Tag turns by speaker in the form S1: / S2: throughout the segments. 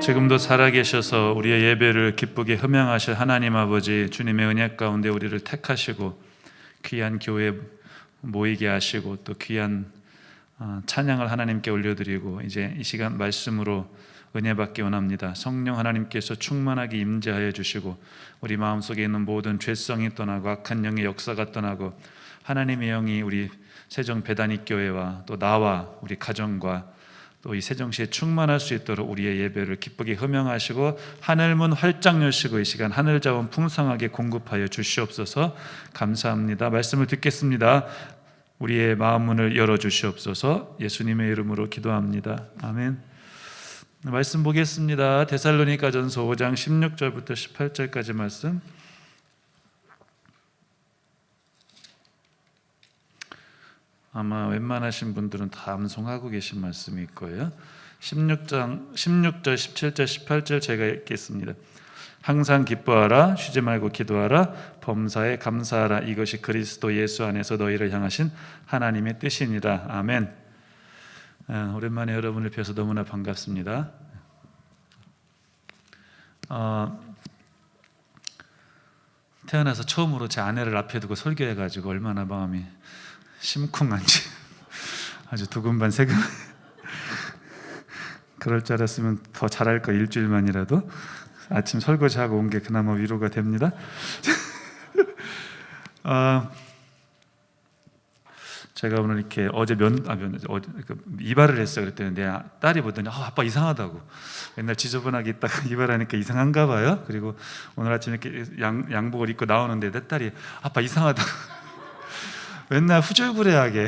S1: 지금도 살아계셔서 우리의 예배를 기쁘게 흠양하실 하나님 아버지, 주님의 은혜 가운데 우리를 택하시고 귀한 교회에 모이게 하시고 또 귀한 찬양을 하나님께 올려드리고 이제 이 시간 말씀으로 은혜 받기 원합니다. 성령 하나님께서 충만하게 임재하여 주시고 우리 마음속에 있는 모든 죄성이 떠나고 악한 영의 역사가 떠나고 하나님의 영이 우리 세정 배단위 교회와 또 나와 우리 가정과 또 이 세정시에 충만할 수 있도록 우리의 예배를 기쁘게 흠양하시고 하늘문 활짝 여시고 이 시간 하늘 자원 풍성하게 공급하여 주시옵소서. 감사합니다. 말씀을 듣겠습니다. 우리의 마음문을 열어주시옵소서. 예수님의 이름으로 기도합니다. 아멘. 말씀 보겠습니다. 데살로니가전서 5장 16절부터 18절까지 말씀. 아마 웬만하신 분들은 다 암송하고 계신 말씀일 거예요. 16절, 17절, 18절 제가 읽겠습니다. 항상 기뻐하라, 쉬지 말고 기도하라, 범사에 감사하라. 이것이 그리스도 예수 안에서 너희를 향하신 하나님의 뜻이니라. 아멘. 오랜만에 여러분을 뵈서 너무나 반갑습니다. 태어나서 처음으로 제 아내를 앞에 두고 설교해가지고 얼마나 마음이 심쿵한지 아주 두근반 세금. 그럴 줄 알았으면 더 잘할 거 일주일만이라도 아침 설거지하고 온 게 그나마 위로가 됩니다. 제가 오늘 이렇게 어제 이발을 했어요. 그랬더니 내 딸이 보더니 아빠 이상하다고. 맨날 지저분하게 있다가 이발하니까 이상한가 봐요. 그리고 오늘 아침에 이렇게 양복을 입고 나오는데 내 딸이 아빠 이상하다고. 맨날 후줄구레하게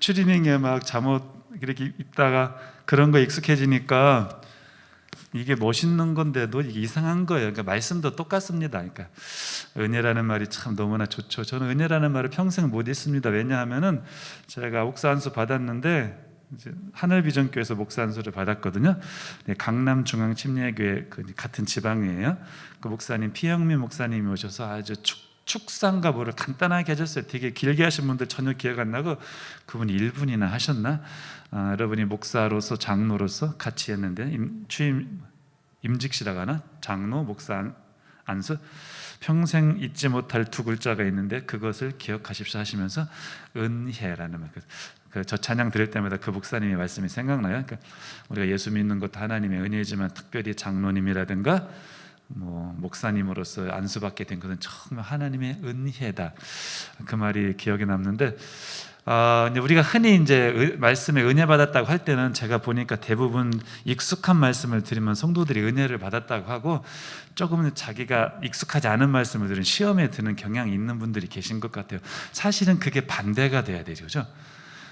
S1: 추리닝에 막 잠옷 이렇게 입다가 그런 거 익숙해지니까 이게 멋있는 건데도 이게 이상한 거예요. 그러니까 말씀도 똑같습니다. 그러니까 은혜라는 말이 참 너무나 좋죠. 저는 은혜라는 말을 평생 못 읽습니다. 왜냐하면은 제가 목사 안수 받았는데 이제 하늘비전교회에서 목사 안수를 받았거든요. 강남 중앙침례교회 같은 지방이에요. 그 목사님 피영민 목사님이 오셔서 아주 축상가 뭐를 간단하게 하셨어요. 되게 길게 하신 분들 전혀 기억 안 나고 그분이 1분이나 하셨나? 여러분이 목사로서 장로로서 같이 했는데 취임 임직시라고 하나? 장로, 목사 안수 평생 잊지 못할 두 글자가 있는데 그것을 기억하십시오 하시면서 은혜라는 말. 저 찬양 들을 때마다 그 목사님의 말씀이 생각나요. 그러니까 우리가 예수 믿는 것도 하나님의 은혜지만 특별히 장로님이라든가 목사님으로서 안수받게 된 것은 정말 하나님의 은혜다. 그 말이 기억에 남는데, 우리가 흔히 이제 말씀에 은혜 받았다고 할 때는 제가 보니까 대부분 익숙한 말씀을 들으면 성도들이 은혜를 받았다고 하고 조금은 자기가 익숙하지 않은 말씀을 들은 시험에 드는 경향이 있는 분들이 계신 것 같아요. 사실은 그게 반대가 돼야 되죠, 그죠?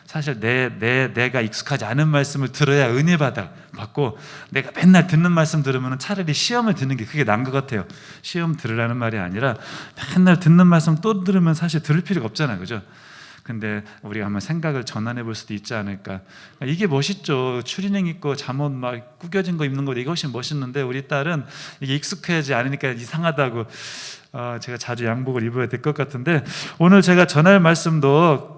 S1: 사실 내가 익숙하지 않은 말씀을 들어야 은혜 받고 내가 맨날 듣는 말씀 들으면 차라리 시험을 듣는 게 그게 나은 것 같아요. 시험 들으라는 말이 아니라 맨날 듣는 말씀 또 들으면 사실 들을 필요가 없잖아요, 그죠? 근데 우리가 한번 생각을 전환해 볼 수도 있지 않을까. 이게 멋있죠. 추리닝 입고 잠옷 막 구겨진 거 입는 거 이것이 멋있는데 우리 딸은 이게 익숙하지 않으니까 이상하다고 제가 자주 양복을 입어야 될 것 같은데 오늘 제가 전할 말씀도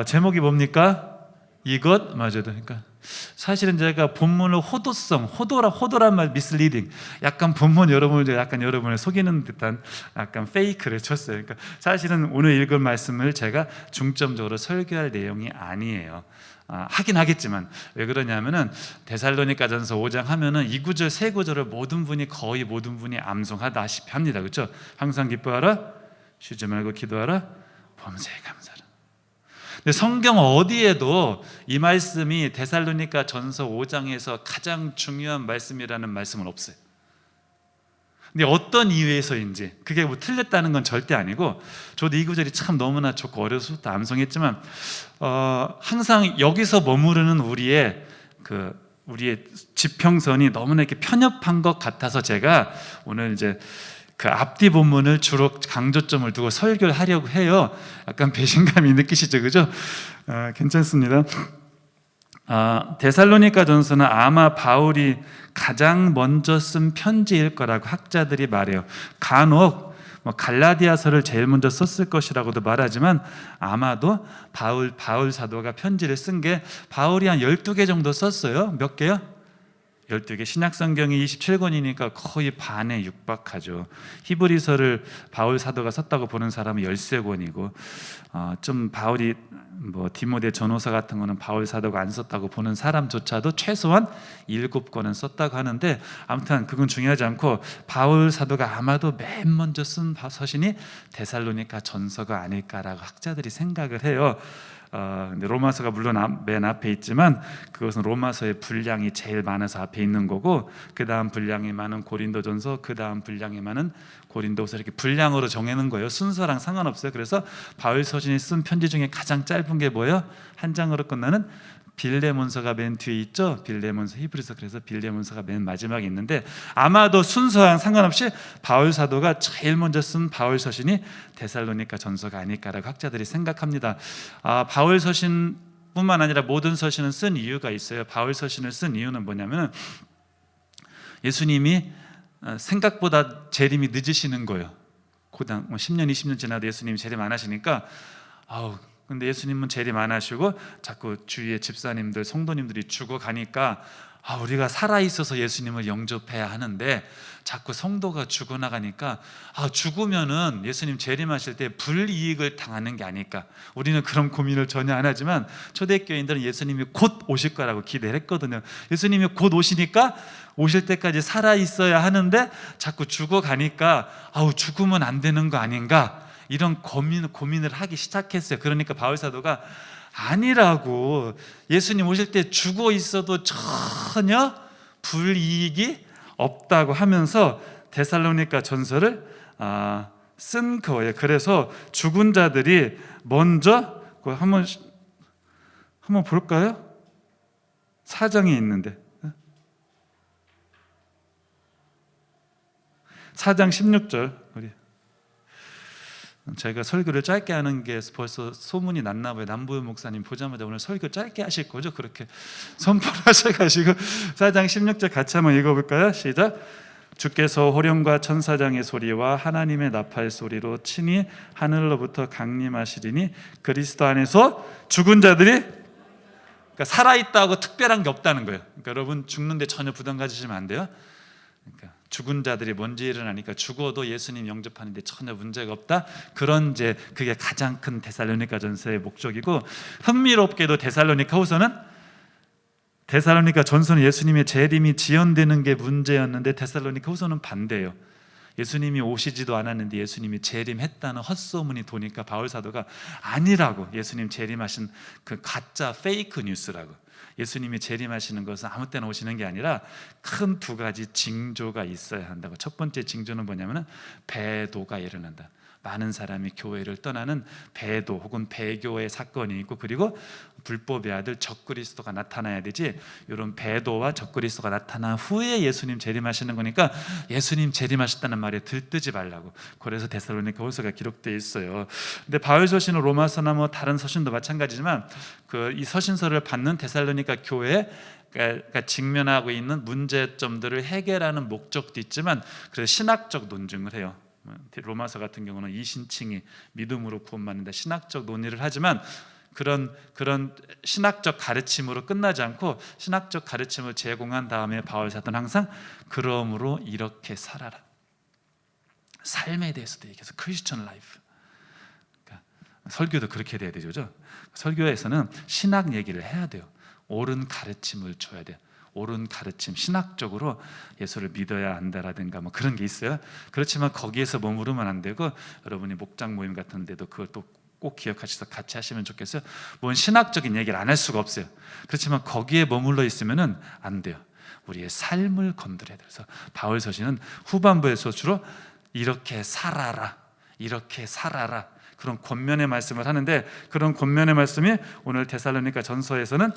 S1: 제목이 뭡니까? 이것 맞아요. 그러니까 사실은 제가 본문을 호도란 말 misleading. 약간 본문 여러분을 속이는 듯한 약간 페이크를 쳤어요. 그러니까 사실은 오늘 읽을 말씀을 제가 중점적으로 설교할 내용이 아니에요. 하긴 하겠지만 왜 그러냐면은 데살로니가전서 5장 하면은 이 구절 세 구절을 거의 모든 분이 암송하다시피 합니다. 그렇죠? 항상 기뻐하라, 쉬지 말고 기도하라, 범사에 감사하라. 성경 어디에도 이 말씀이 데살로니가 전서 5장에서 가장 중요한 말씀이라는 말씀은 없어요. 근데 어떤 이유에서인지 그게 틀렸다는 건 절대 아니고 저도 이 구절이 참 너무나 좋고 어려서부터 암송했지만 항상 여기서 머무르는 우리의 지평선이 너무나 이렇게 편협한 것 같아서 제가 오늘 이제 그 앞뒤 본문을 주로 강조점을 두고 설교를 하려고 해요. 약간 배신감이 느끼시죠, 그죠? 괜찮습니다. 데살로니가전서는 아마 바울이 가장 먼저 쓴 편지일 거라고 학자들이 말해요. 간혹 갈라디아서를 제일 먼저 썼을 것이라고도 말하지만 아마도 바울 사도가 편지를 쓴 게 바울이 한 12개 정도 썼어요. 몇 개요? 12개, 신약성경이 27권이니까 거의 반에 육박하죠. 히브리서를 바울 사도가 썼다고 보는 사람은 13권이고 좀 바울이 디모데 전후서 같은 거는 바울 사도가 안 썼다고 보는 사람조차도 최소한 7권은 썼다고 하는데, 아무튼 그건 중요하지 않고 바울 사도가 아마도 맨 먼저 쓴 서신이 데살로니가 전서가 아닐까라고 학자들이 생각을 해요. 근데 로마서가 물론 맨 앞에 있지만 그것은 로마서의 분량이 제일 많아서 앞에 있는 거고, 그 다음 분량이 많은 고린도전서, 그 다음 분량이 많은 고린도서, 이렇게 분량으로 정해놓은 거예요. 순서랑 상관없어요. 그래서 바울 서신이 쓴 편지 중에 가장 짧은 게 뭐예요? 한 장으로 끝나는 빌레몬서가 맨 뒤에 있죠. 빌레몬서, 히브리서. 그래서 빌레몬서가 맨 마지막에 있는데, 아마도 순서랑 상관없이 바울 사도가 제일 먼저 쓴 바울 서신이 데살로니가 전서가 아닐까라고 학자들이 생각합니다. 바울 서신뿐만 아니라 모든 서신은 쓴 이유가 있어요. 바울 서신을 쓴 이유는 뭐냐면, 예수님이 생각보다 재림이 늦으시는 거예요. 고당 10년 20년 지나도 예수님이 재림 안 하시니까, 근데 예수님은 재림 안 하시고 자꾸 주위의 집사님들, 성도님들이 죽어가니까 우리가 살아있어서 예수님을 영접해야 하는데 자꾸 성도가 죽어나가니까 죽으면은 예수님 재림하실 때 불이익을 당하는 게 아닐까. 우리는 그런 고민을 전혀 안 하지만 초대교인들은 예수님이 곧 오실 거라고 기대를 했거든요. 예수님이 곧 오시니까 오실 때까지 살아있어야 하는데 자꾸 죽어가니까 죽으면 안 되는 거 아닌가, 이런 고민을 하기 시작했어요. 그러니까 바울 사도가 아니라고, 예수님 오실 때 죽어 있어도 전혀 불이익이 없다고 하면서 데살로니가 전서를 쓴 거예요. 그래서 죽은 자들이 먼저 한번 볼까요? 4장에 있는데 4장 16절, 우리 제가 설교를 짧게 하는 게 벌써 소문이 났나 봐요. 남부현 목사님 보자마자 오늘 설교 짧게 하실 거죠? 그렇게 선포를 하셔가지고 4장 16절 같이 한번 읽어볼까요? 시작. 주께서 호령과 천사장의 소리와 하나님의 나팔 소리로 친히 하늘로부터 강림하시리니 그리스도 안에서 죽은 자들이, 그러니까 살아있다고 특별한 게 없다는 거예요. 그러니까 여러분 죽는데 전혀 부담 가지시면 안 돼요. 그러니까 죽은 자들이 먼저 일어나니까 죽어도 예수님 영접하는데 전혀 문제가 없다. 그런 그게 가장 큰 데살로니가 전서의 목적이고, 흥미롭게도 데살로니가 전서는 예수님의 재림이 지연되는 게 문제였는데 데살로니가 후서는 반대예요. 예수님이 오시지도 않았는데 예수님이 재림했다는 헛소문이 도니까 바울 사도가 아니라고, 예수님 재림하신 그 가짜 페이크 뉴스라고, 예수님이 재림하시는 것은 아무 때나 오시는 게 아니라 큰 2가지 징조가 있어야 한다고. 첫 번째 징조는 뭐냐면 배도가 일어난다. 많은 사람이 교회를 떠나는 배도 혹은 배교의 사건이 있고, 그리고 불법의 아들 적그리스도가 나타나야 되지, 이런 배도와 적그리스도가 나타난 후에 예수님 재림하시는 거니까 예수님 재림하셨다는 말에 들뜨지 말라고. 그래서 데살로니가 후서가 기록되어 있어요. 근데 바울 서신은 로마서나 다른 서신도 마찬가지지만 이 서신서를 받는 데살로니가 교회가 직면하고 있는 문제점들을 해결하는 목적도 있지만, 그래서 신학적 논증을 해요. 로마서 같은 경우는 이신칭이 믿음으로 구원받는다, 신학적 논의를 하지만 그런 신학적 가르침으로 끝나지 않고 신학적 가르침을 제공한 다음에 바울 사도는 항상 그러므로 이렇게 살아라, 삶에 대해서도 얘기해서 크리스천 라이프, 그러니까 설교도 그렇게 돼야 되죠. 설교에서는 신학 얘기를 해야 돼요. 옳은 가르침을 줘야 돼요. 옳은 가르침, 신학적으로 예수를 믿어야 한다라든가 그런 게 있어요. 그렇지만 거기에서 머무르면 안 되고, 여러분이 목장 모임 같은 데도 그걸 또 꼭 기억하셔서 같이 하시면 좋겠어요. 뭔 신학적인 얘기를 안 할 수가 없어요. 그렇지만 거기에 머물러 있으면 안 돼요. 우리의 삶을 건드려야 돼요. 그래서 바울 서신은 후반부에서 주로 이렇게 살아라, 이렇게 살아라, 그런 권면의 말씀을 하는데, 그런 권면의 말씀이 오늘 데살로니가 전서에서는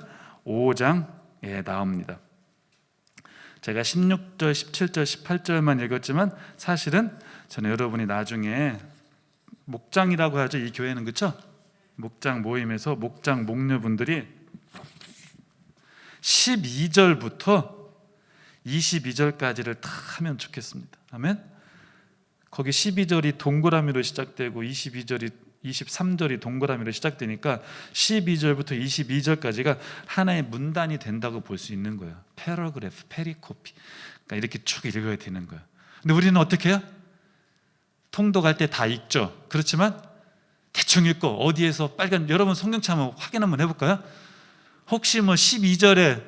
S1: 5장에 나옵니다. 제가 16절, 17절, 18절만 읽었지만 사실은 저는 여러분이 나중에 목장이라고 하죠, 이 교회는. 그렇죠? 목장 모임에서 목장 목녀분들이 12절부터 22절까지를 다 하면 좋겠습니다. 아멘. 거기 12절이 동그라미로 시작되고 22절이 23절이 동그라미로 시작되니까 12절부터 22절까지가 하나의 문단이 된다고 볼 수 있는 거예요. 패러그래프, 페리코피. 그러니까 이렇게 쭉 읽어야 되는 거예요. 근데 우리는 어떻게 해요? 통독할 때 다 읽죠. 그렇지만 대충 읽고 어디에서 빨간, 여러분 성경책 한번 확인 한번 해볼까요? 혹시 뭐 12절에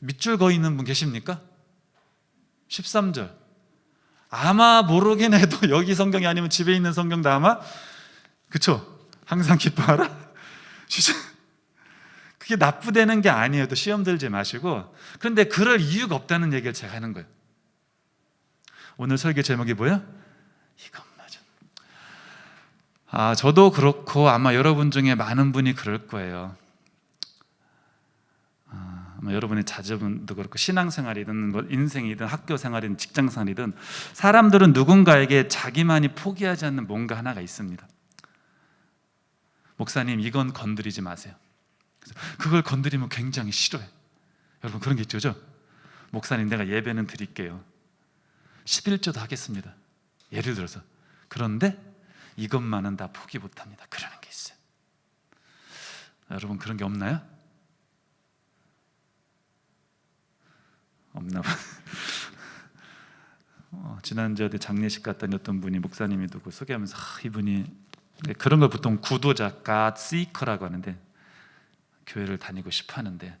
S1: 밑줄 그어 있는 분 계십니까? 13절 아마 모르긴 해도 여기 성경이 아니면 집에 있는 성경도 아마, 그쵸? 항상 기뻐하라. 그게 나쁘다는 게 아니에요. 또 시험 들지 마시고. 그런데 그럴 이유가 없다는 얘기를 제가 하는 거예요. 오늘 설교 제목이 뭐예요? 이것마저. 저도 그렇고 아마 여러분 중에 많은 분이 그럴 거예요. 아마 여러분의 자녀분도 그렇고 신앙생활이든 뭐 인생이든 학교생활이든 직장생활이든 사람들은 누군가에게 자기만이 포기하지 않는 뭔가 하나가 있습니다. 목사님 이건 건드리지 마세요. 그걸 건드리면 굉장히 싫어해. 여러분 그런 게 있죠, 그죠? 목사님 내가 예배는 드릴게요. 11조도 하겠습니다. 예를 들어서. 그런데 이것만은 다 포기 못합니다. 그러는 게 있어요. 여러분 그런 게 없나요? 없나 봐. 지난주에 장례식 갔더니 어떤 분이 목사님이 누구 소개하면서 이분이 그런 걸 보통 구도자, God Seeker라고 하는데 교회를 다니고 싶어 하는데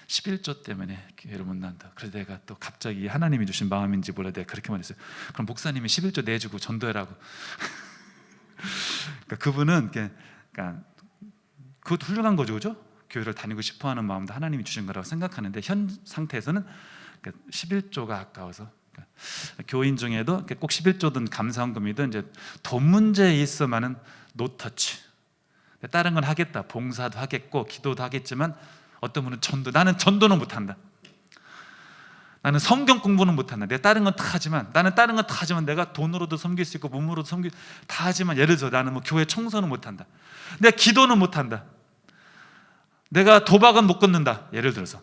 S1: 11조 때문에 교회를 못 난다. 그래서 내가 또 갑자기 하나님이 주신 마음인지 몰라 내가 그렇게 말했어요. 그럼 목사님이 11조 내주고 전도해라고. 그러니까 그분은 그러니까 그것도 훌륭한 거죠, 그죠? 교회를 다니고 싶어하는 마음도 하나님이 주신 거라고 생각하는데 현 상태에서는 11조가 아까워서, 그러니까 교인 중에도 꼭 11조든 감사헌금이든 이제 돈 문제에 있어만은 노터치. 다른 건 하겠다, 봉사도 하겠고 기도도 하겠지만 어떤 분은 나는 전도는 못한다. 나는 성경 공부는 못한다. 내가 다른 건 다 하지만 내가 돈으로도 섬길 수 있고 몸으로도 다 하지만 예를 들어 나는 뭐 교회 청소는 못한다. 내가 기도는 못한다. 내가 도박은 못 끊는다. 예를 들어서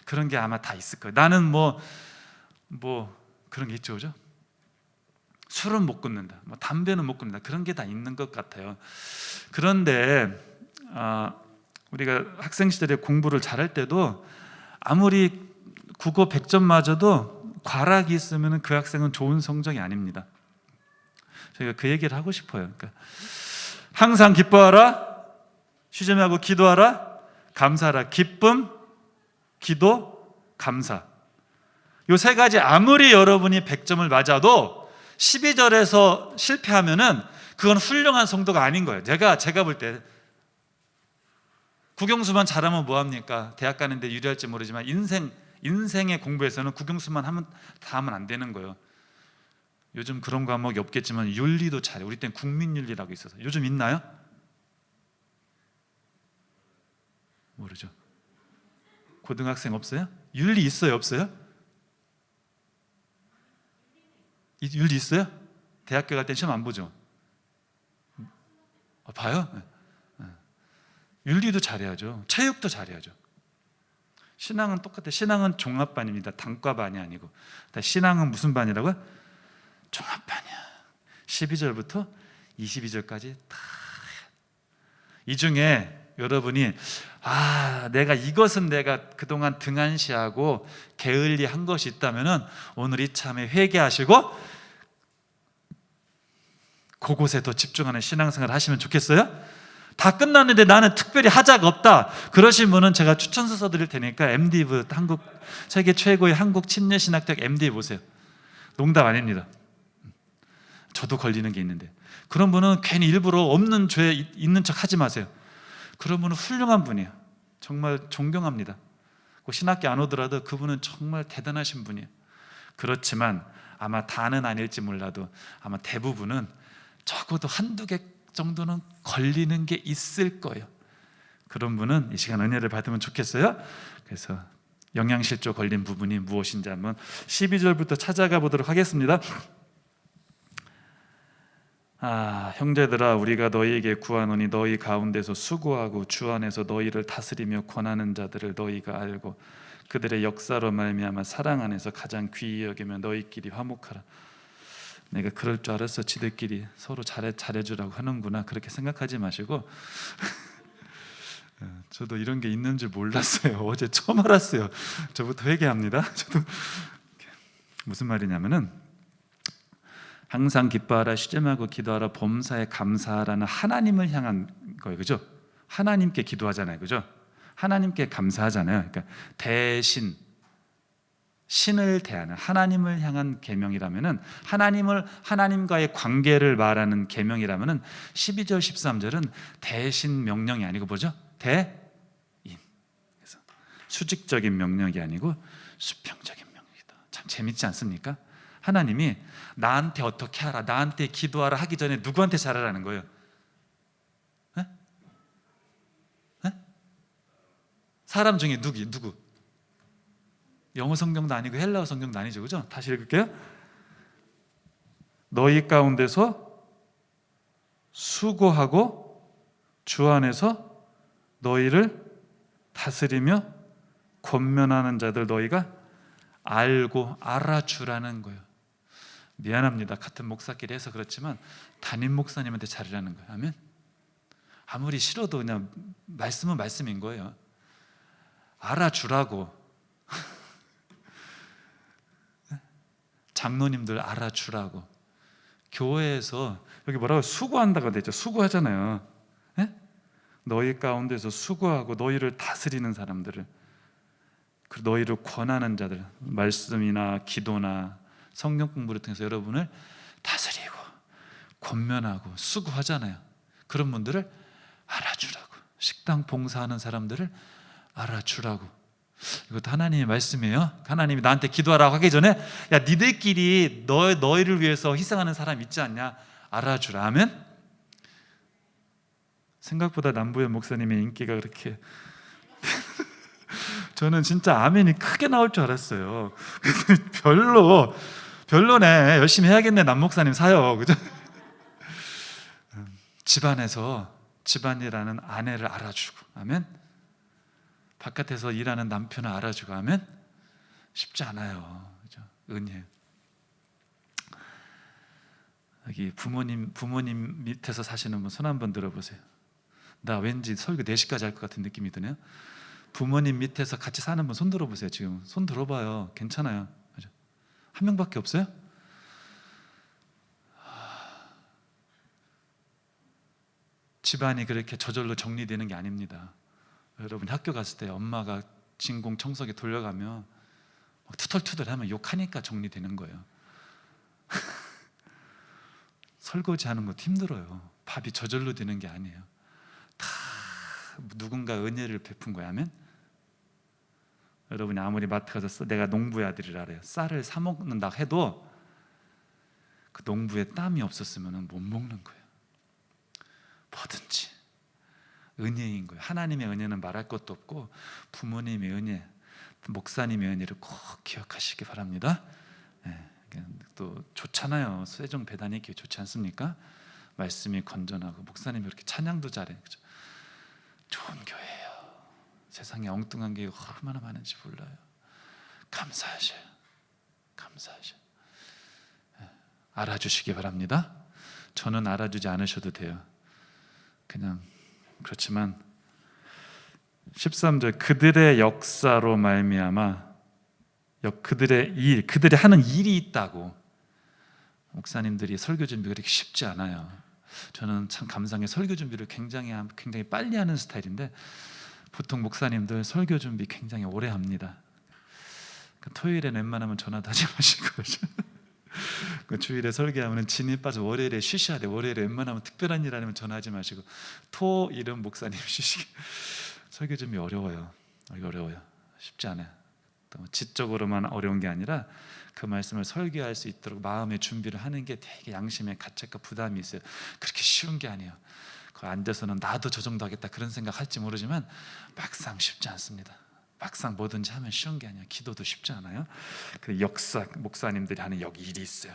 S1: 그런 게 아마 다 있을 거예요. 나는 뭐 그런 게 있죠, 그죠? 술은 못 끊는다. 뭐 담배는 못 끊는다. 그런 게 다 있는 것 같아요. 그런데 우리가 학생 시절에 공부를 잘할 때도 아무리 국어 100점 맞아도 과락이 있으면 그 학생은 좋은 성적이 아닙니다. 저희가 그 얘기를 하고 싶어요. 그러니까 항상 기뻐하라, 쉬지 말고 기도하라, 감사하라. 기쁨, 기도, 감사. 이 세 가지 아무리 여러분이 100점을 맞아도 12절에서 실패하면은 그건 훌륭한 성도가 아닌 거예요. 제가 볼 때 국영수만 잘하면 뭐합니까? 대학 가는데 유리할지 모르지만 인생의 공부에서는 국영수만 다 하면 안 되는 거예요. 요즘 그런 과목이 없겠지만 윤리도 잘해. 우리 때는 국민윤리라고 있어서. 요즘 있나요? 모르죠. 고등학생 없어요? 윤리 있어요? 없어요? 윤리 있어요? 대학교 갈 때 시험 안 보죠? 봐요? 윤리도 잘해야죠. 체육도 잘해야죠. 신앙은 똑같아요. 신앙은 종합반입니다. 단과반이 아니고. 신앙은 무슨 반이라고요? 종합반이야. 12절부터 22절까지 다. 이 중에 여러분이 이것은 내가 그동안 등한시하고 게을리한 것이 있다면은 오늘 이참에 회개하시고 그곳에 더 집중하는 신앙생활을 하시면 좋겠어요? 다 끝났는데 나는 특별히 하자가 없다. 그러신 분은 제가 추천서 써드릴 테니까 MDiv, 한국 세계 최고의 한국 침례신학대학 MDiv 보세요. 농담 아닙니다. 저도 걸리는 게 있는데 그런 분은 괜히 일부러 없는 죄 있는 척 하지 마세요. 그런 분은 훌륭한 분이에요. 정말 존경합니다. 신학교 안 오더라도 그분은 정말 대단하신 분이에요. 그렇지만 아마 다는 아닐지 몰라도 아마 대부분은 적어도 한두 개 정도는 걸리는 게 있을 거예요. 그런 분은 이 시간 은혜를 받으면 좋겠어요. 그래서 영양실조 걸린 부분이 무엇인지 한번 12절부터 찾아가 보도록 하겠습니다. 형제들아 우리가 너희에게 구하노니 너희 가운데서 수고하고 주 안에서 너희를 다스리며 권하는 자들을 너희가 알고 그들의 역사로 말미암아 사랑 안에서 가장 귀히 여기며 너희끼리 화목하라. 내가 그럴 줄 알았어. 지들끼리 서로 잘해주라고 하는구나. 그렇게 생각하지 마시고 저도 이런 게 있는 줄 몰랐어요. 어제 처음 알았어요. 저부터 회개합니다. 저도 무슨 말이냐면은 항상 기뻐하라, 쉬지 말고 기도하라, 범사에 감사하라는 하나님을 향한 거예요. 그죠? 하나님께 기도하잖아요. 그죠? 하나님께 감사하잖아요. 그러니까 대신 신을 대하는 하나님을 향한 계명이라면은 하나님과의 관계를 말하는 계명이라면은 12절 13절은 대신 명령이 아니고 뭐죠? 대인. 그래서 수직적인 명령이 아니고 수평적인 명령이다. 참 재밌지 않습니까? 하나님이 나한테 어떻게 하라, 나한테 기도하라 하기 전에 누구한테 잘하라는 거예요? 에? 에? 사람 중에 누구? 영어 성경도 아니고 헬라어 성경도 아니죠, 그죠? 다시 읽을게요. 너희 가운데서 수고하고 주 안에서 너희를 다스리며 권면하는 자들 너희가 알고 알아주라는 거예요. 미안합니다. 같은 목사끼리 해서 그렇지만 담임 목사님한테 잘하라는 거예요. 아멘. 아무리 싫어도 그냥 말씀은 말씀인 거예요. 알아주라고. 장로님들 알아주라고. 교회에서 여기 뭐라고 수고한다가 되죠. 수고하잖아요. 예? 너희 가운데서 수고하고 너희를 다스리는 사람들을, 너희를 권하는 자들, 말씀이나 기도나 성경 공부를 통해서 여러분을 다스리고 권면하고 수고하잖아요. 그런 분들을 알아주라고. 식당 봉사하는 사람들을 알아주라고. 이것도 하나님의 말씀이에요. 하나님이 나한테 기도하라고 하기 전에 야, 니들끼리 너희를 위해서 희생하는 사람 있지 않냐? 알아주라. 아멘. 생각보다 남부의 목사님의 인기가 그렇게 저는 진짜 아멘이 크게 나올 줄 알았어요. 별로네. 열심히 해야겠네. 남 목사님 사역. 그죠? 집안에서 집안이라는 아내를 알아주고, 아멘. 바깥에서 일하는 남편을 알아주고 하면 쉽지 않아요. 그죠? 은혜. 여기 부모님 밑에서 사시는 분 손 한번 들어보세요. 나 왠지 설교 4시까지 할 것 같은 느낌이 드네요. 부모님 밑에서 같이 사는 분 손 들어보세요. 지금 손 들어봐요. 괜찮아요. 그죠? 한 명밖에 없어요? 집안이 그렇게 저절로 정리되는 게 아닙니다. 여러분 학교 갔을 때 엄마가 진공 청소기 돌려가면 투덜투덜하면 욕하니까 정리되는 거예요. 설거지하는 것도 힘들어요. 밥이 저절로 되는 게 아니에요. 다 누군가 은혜를 베푼 거야. 아멘. 여러분이 아무리 마트 가서 내가 농부의 아들이라 그래요. 쌀을 사 먹는다 해도 그 농부에 땀이 없었으면 못 먹는 거예요. 뭐든지 은혜인 거예요. 하나님의 은혜는 말할 것도 없고 부모님의 은혜, 목사님의 은혜를 꼭 기억하시기 바랍니다. 네, 또 좋잖아요. 세종 배단이 교회 좋지 않습니까? 말씀이 건전하고 목사님이 이렇게 찬양도 잘해. 그죠? 좋은 교회예요. 세상에 엉뚱한 게 얼마나 많은지 몰라요. 감사하셔요. 네, 알아주시기 바랍니다. 저는 알아주지 않으셔도 돼요. 그냥 그렇지만 13절 그들의 역사로 말미암아 그들이 하는 일이 있다고. 목사님들이 설교 준비가 그렇게 쉽지 않아요. 저는 참 감사하게 설교 준비를 굉장히 빨리 하는 스타일인데 보통 목사님들 설교 준비 굉장히 오래 합니다. 토요일에 웬만하면 전화도 하지 마시고 주일에 설교하면 진이 빠져 월요일에 쉬셔야 돼. 월요일에 웬만하면 특별한 일 아니면 전화하지 마시고 토일은 목사님 쉬시기. 설교 준비 어려워요. 쉽지 않아요. 또 지적으로만 어려운 게 아니라 그 말씀을 설교할 수 있도록 마음의 준비를 하는 게 되게 양심의 가책과 부담이 있어요. 그렇게 쉬운 게 아니에요. 그 앉아서는 나도 저 정도 하겠다 그런 생각할지 모르지만 막상 쉽지 않습니다. 막상 뭐든지 하면 쉬운 게 아니야. 기도도 쉽지 않아요. 그 역사 목사님들이 하는 일이 있어요.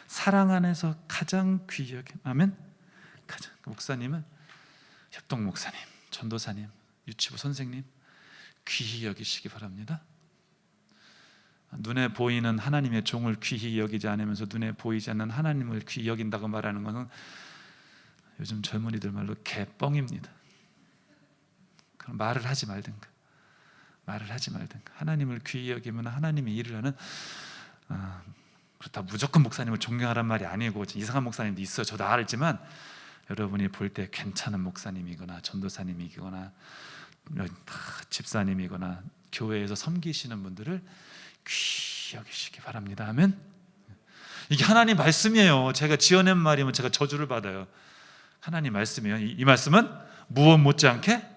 S1: 사랑 안에서 가장 귀하게 아멘. 목사님은 협동 목사님, 전도사님, 유치부 선생님 귀히 여기시기 바랍니다. 눈에 보이는 하나님의 종을 귀히 여기지 않으면서 눈에 보이지 않는 하나님을 귀히 여긴다고 말하는 것은 요즘 젊은이들 말로 개뻥입니다. 그럼 말을 하지 말든가. 하나님을 귀히 여기면 하나님의 일을 하는, 그렇다 무조건 목사님을 존경하란 말이 아니고, 이상한 목사님도 있어요. 저도 알지만 여러분이 볼 때 괜찮은 목사님이거나 전도사님이거나 집사님이거나 교회에서 섬기시는 분들을 귀히 여기시기 바랍니다. 아멘. 이게 하나님 말씀이에요. 제가 지어낸 말이면 제가 저주를 받아요. 하나님 말씀이에요. 이 말씀은 무엇 못지않게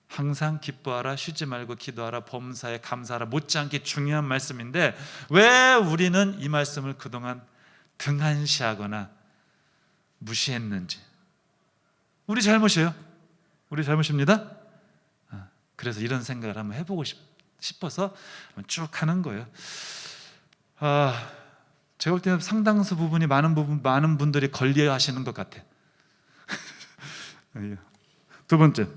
S1: 항상 기뻐하라, 쉬지 말고 기도하라, 범사에 감사하라, 못지않게 중요한 말씀인데 왜 우리는 이 말씀을 그동안 등한시하거나 무시했는지. 우리 잘못이에요. 우리 잘못입니다. 그래서 이런 생각을 한번 해보고 싶어서 쭉 하는 거예요. 제가 볼 때는 상당수 부분이 많은 분들이 걸려하시는 것 같아. 두 번째,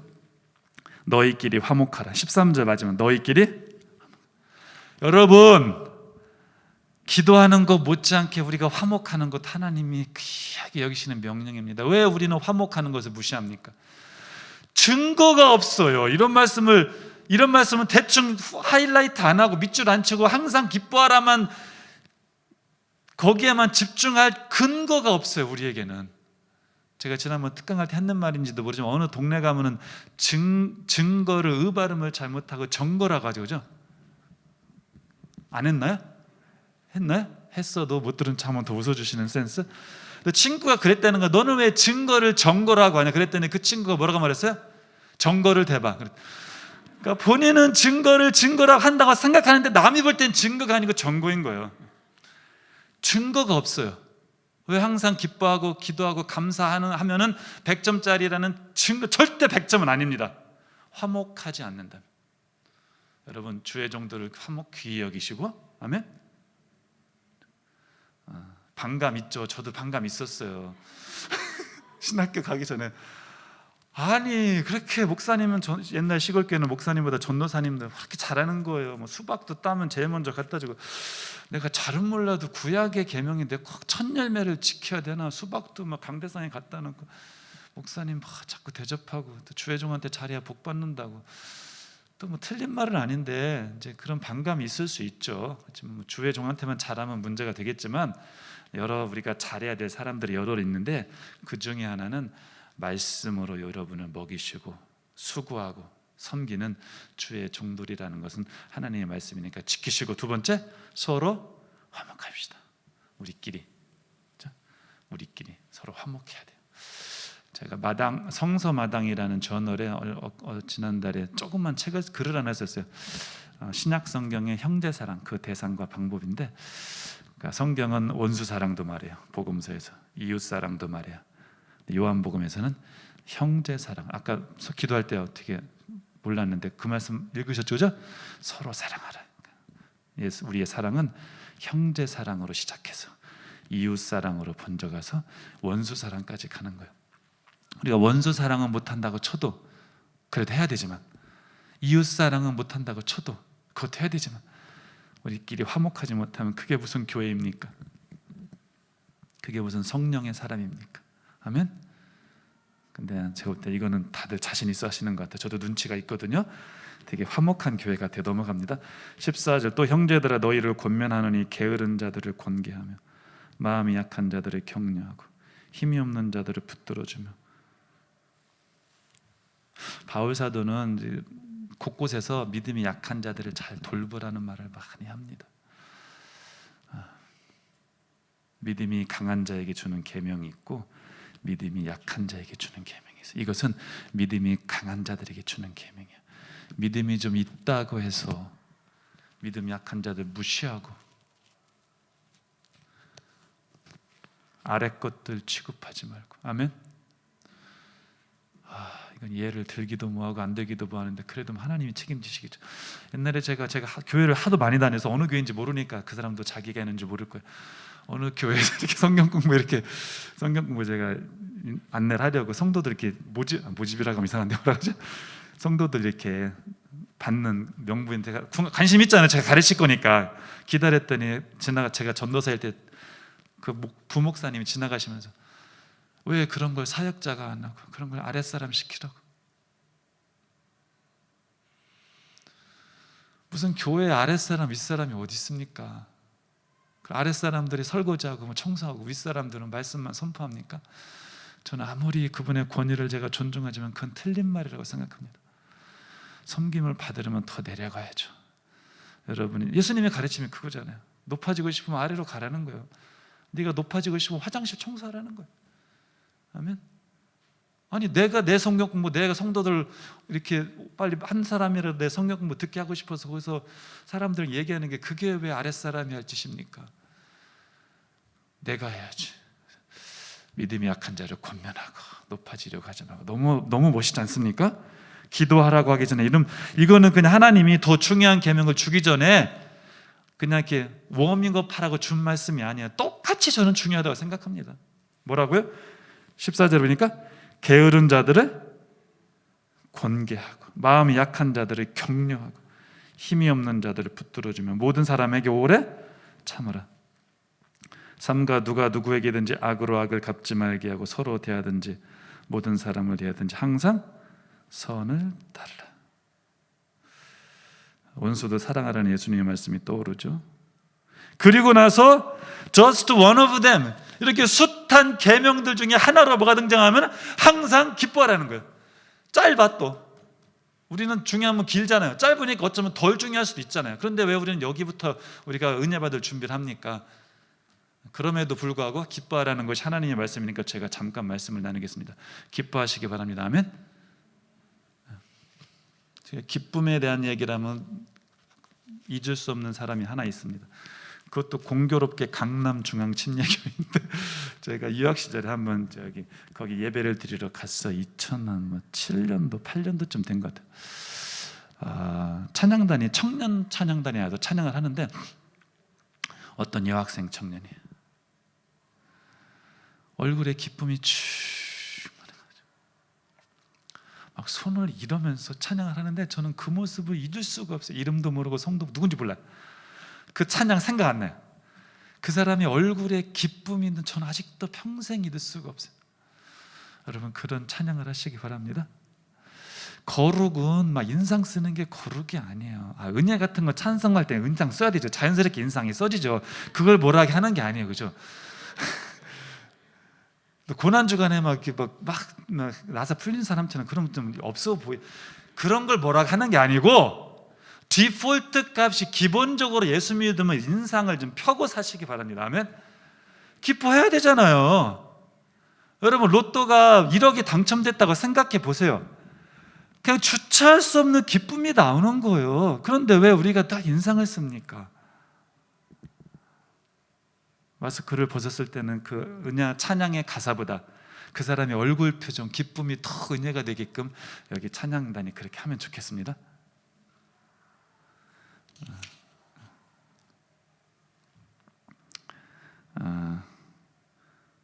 S1: 너희끼리 화목하라. 13절 마지막, 너희끼리. 여러분, 기도하는 것 못지않게 우리가 화목하는 것 하나님이 귀하게 여기시는 명령입니다. 왜 우리는 화목하는 것을 무시합니까? 증거가 없어요. 이런 말씀은 대충 하이라이트 안 하고 밑줄 안 치고 항상 기뻐하라만, 거기에만 집중할 근거가 없어요. 우리에게는. 제가 지난번 특강할 때 했는 말인지도 모르지만 어느 동네 가면은 증거를 의발음을 잘못하고 정거라고 하죠. 그죠? 안 했나요? 했나요? 했어도 못 들은 척 한번 더 웃어주시는 센스. 친구가 그랬다는 거야. 너는 왜 증거를 정거라고 하냐? 그랬더니 그 친구가 뭐라고 말했어요? 정거를 대봐. 그러니까 본인은 증거를 증거라고 한다고 생각하는데 남이 볼 땐 증거가 아니고 정거인 거예요. 증거가 없어요. 왜 항상 기뻐하고 기도하고 감사하면은 100점짜리라는 증거, 절대 100점은 아닙니다. 화목하지 않는다. 여러분, 주의 종들을 화목 귀히 여기시고, 아멘. 반감 있죠. 저도 반감 있었어요. 신학교 가기 전에. 아니, 그렇게 목사님은 옛날 시골교회는 목사님보다 전도사님들 그렇게 잘하는 거예요. 뭐 수박도 따면 제일 먼저 갖다 주고, 내가 잘은 몰라도 구약의 계명인데 꼭 첫 열매를 지켜야 되나? 수박도 막 강대상에 갖다 놓고 목사님 막 자꾸 대접하고, 또 주회종한테 잘해야 복 받는다고. 또 뭐 틀린 말은 아닌데 이제 그런 반감이 있을 수 있죠. 뭐 주회종한테만 잘하면 문제가 되겠지만 우리가 잘해야 될 사람들이 여러 있는데 그 중에 하나는 말씀으로 여러분을 먹이시고 수고하고 섬기는 주의 종들이라는 것은 하나님의 말씀이니까 지키시고, 두 번째, 서로 화목합시다. 우리끼리 서로 화목해야 돼요. 제가 성서마당이라는 저널에 지난달에 조그만 글을 하나 썼어요. 신약 성경의 형제사랑, 그 대상과 방법인데, 그러니까 성경은 원수사랑도 말해요. 복음서에서 이웃사랑도 말해요. 요한복음에서는 형제사랑. 아까 기도할 때 어떻게 몰랐는데 그 말씀 읽으셨죠? 그죠? 서로 사랑하라. 우리의 사랑은 형제사랑으로 시작해서 이웃사랑으로 번져가서 원수사랑까지 가는 거예요. 우리가 원수사랑은 못한다고 쳐도 그래도 해야 되지만, 이웃사랑은 못한다고 쳐도 그것도 해야 되지만, 우리끼리 화목하지 못하면 그게 무슨 교회입니까? 그게 무슨 성령의 사람입니까? 아멘? 근데 제가 볼 때 이거는 다들 자신 있어 하시는 것 같아요. 저도 눈치가 있거든요. 되게 화목한 교회 같아요. 넘어갑니다. 14절, 또 형제들아 너희를 권면하노니 게으른 자들을 권계하며 마음이 약한 자들을 격려하고 힘이 없는 자들을 붙들어주며. 바울 사도는 이제 곳곳에서 믿음이 약한 자들을 잘 돌보라는 말을 많이 합니다. 믿음이 강한 자에게 주는 계명이 있고 믿음이 약한 자에게 주는 계명이 있어요. 이것은 믿음이 강한 자들에게 주는 계명이에요. 믿음이 좀 있다고 해서 믿음 약한 자들 무시하고 아래 것들 취급하지 말고. 아멘. 이건 예를 들기도 뭐하고 안 들기도 뭐하는데 그래도 하나님이 책임지시겠죠. 옛날에 제가 교회를 하도 많이 다녀서 어느 교회인지 모르니까 그 사람도 자기가 있는지 모를 거예요. 어느 교회에서 이렇게 성경 공부 제가 안내를 하려고 성도들 이렇게 모집이라고 하면 이상한데 뭐라 그러죠? 성도들 이렇게 받는 명부인데 관심 있잖아요. 제가 가르칠 거니까. 기다렸더니 제가 전도사일 때 그 부목사님이 지나가시면서 왜 그런 걸 사역자가 안 하고 그런 걸 아랫사람 시키라고. 무슨 교회 아랫사람 윗사람이 어디 있습니까? 그 아랫사람들이 설거지하고 뭐 청소하고 윗사람들은 말씀만 선포합니까? 저는 아무리 그분의 권위를 제가 존중하지만 그건 틀린 말이라고 생각합니다. 섬김을 받으려면 더 내려가야죠. 여러분이 예수님의 가르침이 그거잖아요. 높아지고 싶으면 아래로 가라는 거예요. 네가 높아지고 싶으면 화장실 청소하라는 거예요. 아멘. 아니 내가 내 성경 공부, 내가 성도들 이렇게 빨리 한 사람이라도 내 성경 공부 듣게 하고 싶어서 거기서 사람들 얘기하는 게 그게 왜 아랫사람이 할 짓입니까? 내가 해야지. 믿음이 약한 자를 권면하고 높아지려고 하지 말고. 너무 멋있지 않습니까? 기도하라고 하기 전에 이거는 그냥 하나님이 더 중요한 계명을 주기 전에 그냥 이렇게 워밍업 하라고 준 말씀이 아니에요. 똑같이 저는 중요하다고 생각합니다. 뭐라고요? 14절 보니까 게으른 자들을 권계하고 마음이 약한 자들을 격려하고 힘이 없는 자들을 붙들어주며 모든 사람에게 오래 참으라. 삼가 누가 누구에게든지 악으로 악을 갚지 말게 하고 서로 대하든지 모든 사람을 대하든지 항상 선을 따르라. 원수도 사랑하라는 예수님의 말씀이 떠오르죠. 그리고 나서 just one of them, 이렇게 숱한 계명들 중에 하나로 뭐가 등장하면 항상 기뻐하라는 거예요. 짧아. 또 우리는 중요하면 길잖아요. 짧으니까 어쩌면 덜 중요할 수도 있잖아요. 그런데 왜 우리는 여기부터 우리가 은혜 받을 준비를 합니까? 그럼에도 불구하고 기뻐하라는 것이 하나님의 말씀이니까 제가 잠깐 말씀을 나누겠습니다. 기뻐하시기 바랍니다. 아멘. 기쁨에 대한 얘기를 하면 잊을 수 없는 사람이 하나 있습니다. 그것도 공교롭게 강남 중앙침례교회인데 제가 유학 시절에 한번 거기 예배를 드리러 갔어. 2007년도 8년도쯤 된 것 같아요. 찬양단이 청년 찬양단이 와서 찬양을 하는데 어떤 여학생 청년이 얼굴에 기쁨이 충만해가지고 막 손을 이러면서 찬양을 하는데 저는 그 모습을 잊을 수가 없어요. 이름도 모르고 성도 누군지 몰라요. 그 찬양 생각 안 나요. 그 사람이 얼굴에 기쁨이 있는 저는 아직도 평생 잊을 수가 없어요. 여러분 그런 찬양을 하시기 바랍니다. 거룩은 막 인상 쓰는 게 거룩이 아니에요. 은혜 같은 거 찬송할 때 인상 써야 되죠. 자연스럽게 인상이 써지죠. 그걸 뭐라 하는 게 아니에요, 그죠? 고난 주간에 막 나사 풀린 사람처럼 그런 좀 없어 보이. 그런 걸 뭐라 하는 게 아니고 디폴트 값이 기본적으로 예수 믿으면 인상을 좀 펴고 사시기 바랍니다. 아멘. 기뻐해야 되잖아요. 여러분 로또가 1억이 당첨됐다고 생각해 보세요. 그냥 주체할 수 없는 기쁨이 나오는 거예요. 그런데 왜 우리가 딱 인상을 씁니까? 마스크를 벗었을 때는 그 은혜 찬양의 가사보다 그 사람의 얼굴 표정, 기쁨이 더 은혜가 되게끔 여기 찬양단이 그렇게 하면 좋겠습니다.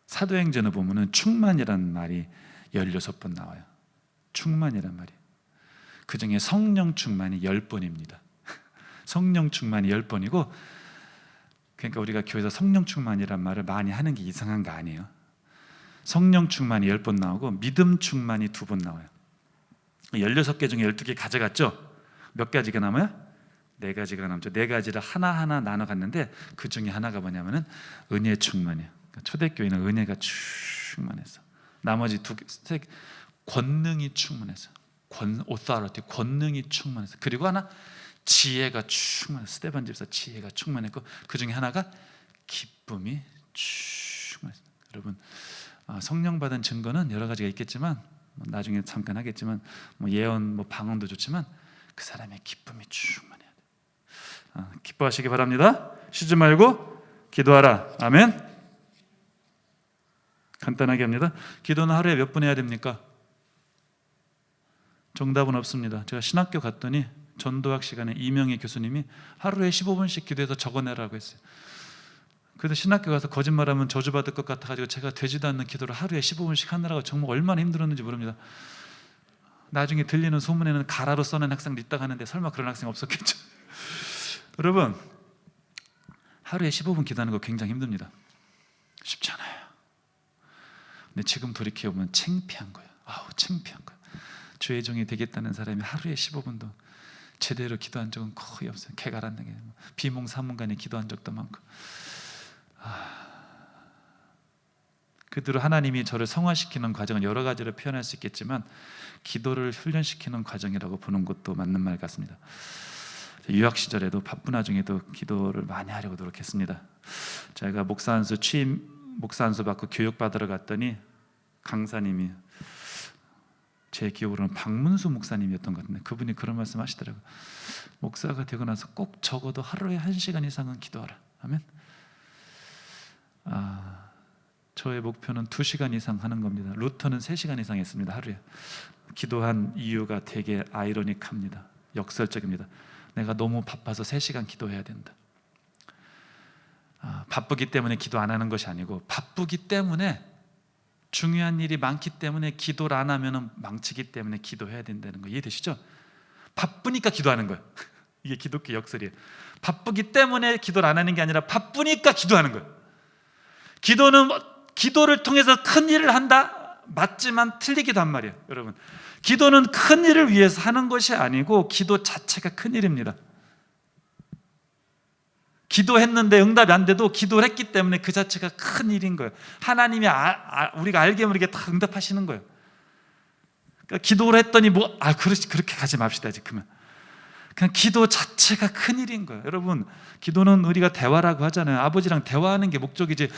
S1: 사도행전을 보면은 충만이라는 말이 16번 나와요. 충만이란 말이. 그 중에 성령 충만이 10번입니다. 성령 충만이 10번이고, 그러니까 우리가 교회에서 성령 충만이란 말을 많이 하는 게 이상한 거 아니에요. 성령 충만이 10번 나오고 믿음 충만이 2번 나와요. 16개 중에 12개 가져갔죠? 몇 가지가 남아요? 4가지가 남죠. 4가지를 하나하나 나눠 갔는데 그 중에 하나가 뭐냐면은 은혜 충만이에요. 그러니까 초대교회는 은혜가 충만해서, 나머지 2개 권능이 충만해서, authority, 권능이 충만해서, 그리고 하나 지혜가 충만해서, 스데반 집사 지혜가 충만했고, 그 중에 하나가 기쁨이 충만해서. 여러분 성령 받은 증거는 여러 가지가 있겠지만 나중에 잠깐 하겠지만 예언 방언도 좋지만 그 사람의 기쁨이 충만해야 돼. 기뻐하시기 바랍니다. 쉬지 말고 기도하라. 아멘. 간단하게 합니다. 기도는 하루에 몇 번 해야 됩니까? 정답은 없습니다. 제가 신학교 갔더니 전도학 시간에 이명희 교수님이 하루에 15분씩 기도해서 적어내라고 했어요. 그래서 신학교 가서 거짓말하면 저주받을 것 같아가지고 제가 되지도 않는 기도를 하루에 15분씩 하느라고 정말 얼마나 힘들었는지 모릅니다. 나중에 들리는 소문에는 가라로 써낸 학생도 있다고 하는데 설마 그런 학생 없었겠죠? 여러분, 하루에 15분 기도하는 거 굉장히 힘듭니다. 쉽지 않아요. 근데 지금 돌이켜보면 창피한 거예요. 창피한 거예요. 주의 종이 되겠다는 사람이 하루에 15분도 제대로 기도한 적은 거의 없어요. 개가란하게 비몽사몽간에 기도한 적도 많고. 그대로 하나님이 저를 성화시키는 과정은 여러 가지로 표현할 수 있겠지만 기도를 훈련시키는 과정이라고 보는 것도 맞는 말 같습니다. 유학 시절에도 바쁜 와중에도 기도를 많이 하려고 노력했습니다. 제가 목사 안수 받고 교육 받으러 갔더니 강사님이, 제 기억으로는 박문수 목사님이었던 것 같은데, 그분이 그런 말씀 하시더라고요. 목사가 되고 나서 꼭 적어도 하루에 1시간 이상은 기도하라. 아멘. 저의 목표는 2시간 이상 하는 겁니다. 루터는 3시간 이상 했습니다. 하루에. 기도한 이유가 되게 아이러닉합니다. 역설적입니다. 내가 너무 바빠서 3시간 기도해야 된다. 바쁘기 때문에 기도 안 하는 것이 아니고, 바쁘기 때문에, 중요한 일이 많기 때문에 기도를 안 하면 망치기 때문에 기도해야 된다는 거 이해되시죠? 바쁘니까 기도하는 거예요. 이게 기독교 역설이에요. 바쁘기 때문에 기도를 안 하는 게 아니라 바쁘니까 기도하는 거예요. 기도를 통해서 큰 일을 한다? 맞지만 틀리기도 한 말이에요. 여러분, 기도는 큰 일을 위해서 하는 것이 아니고 기도 자체가 큰 일입니다. 기도했는데 응답이 안 돼도 기도를 했기 때문에 그 자체가 큰 일인 거예요. 하나님이 우리가 알게 모르게 다 응답하시는 거예요. 그러니까 기도를 했더니 그렇게 가지 맙시다. 그러면 그냥 기도 자체가 큰 일인 거예요. 여러분, 기도는 우리가 대화라고 하잖아요. 아버지랑 대화하는 게 목적이지.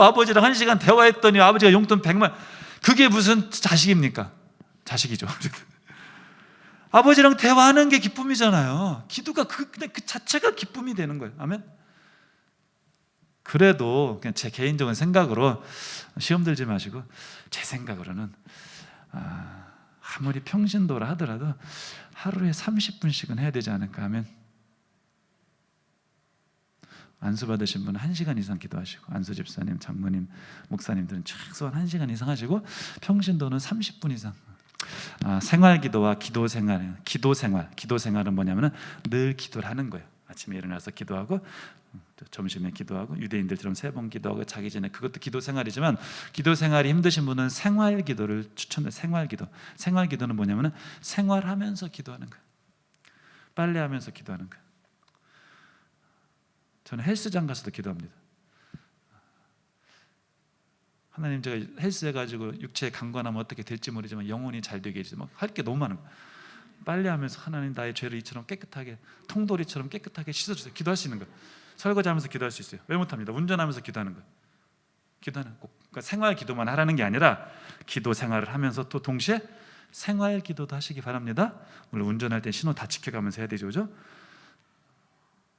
S1: 아버지랑 1시간 대화했더니 아버지가 용돈 100만, 그게 무슨 자식입니까? 자식이죠. 아버지랑 대화하는 게 기쁨이잖아요. 기도가 그냥 그 자체가 기쁨이 되는 거예요. 아멘. 그래도 그냥 제 개인적인 생각으로, 시험 들지 마시고, 제 생각으로는 아무리 평신도라 하더라도 하루에 30분씩은 해야 되지 않을까 하면, 안수 받으신 분은 1시간 이상 기도하시고, 안수 집사님, 장모님, 목사님들은 최소한 1시간 이상 하시고, 평신도는 30분 이상. 생활기도와 기도생활은 뭐냐면은 늘 기도를 하는 거예요. 아침에 일어나서 기도하고, 점심에 기도하고, 유대인들처럼 3번 기도하고, 자기 전에, 그것도 기도생활이지만, 기도생활이 힘드신 분은 생활기도를 추천해요. 생활기도는 뭐냐면은 생활하면서 기도하는 거예요. 빨래하면서 기도하는 거예요. 저는 헬스장 가서도 기도합니다. 하나님, 제가 헬스 해가지고 육체에 강건하면 어떻게 될지 모르지만 영혼이 잘 되게 해주세요. 할 게 너무 많은 거예요. 빨래하면서 하나님, 나의 죄를 이처럼 깨끗하게, 통돌이처럼 깨끗하게 씻어주세요. 기도할 수 있는 거예요. 설거지하면서 기도할 수 있어요. 왜 못합니다? 운전하면서 기도하는 거예요. 기도는 꼭, 그러니까 생활 기도만 하라는 게 아니라 기도 생활을 하면서 또 동시에 생활 기도도 하시기 바랍니다. 물론 운전할 때 신호 다 지켜가면서 해야 되죠, 그죠?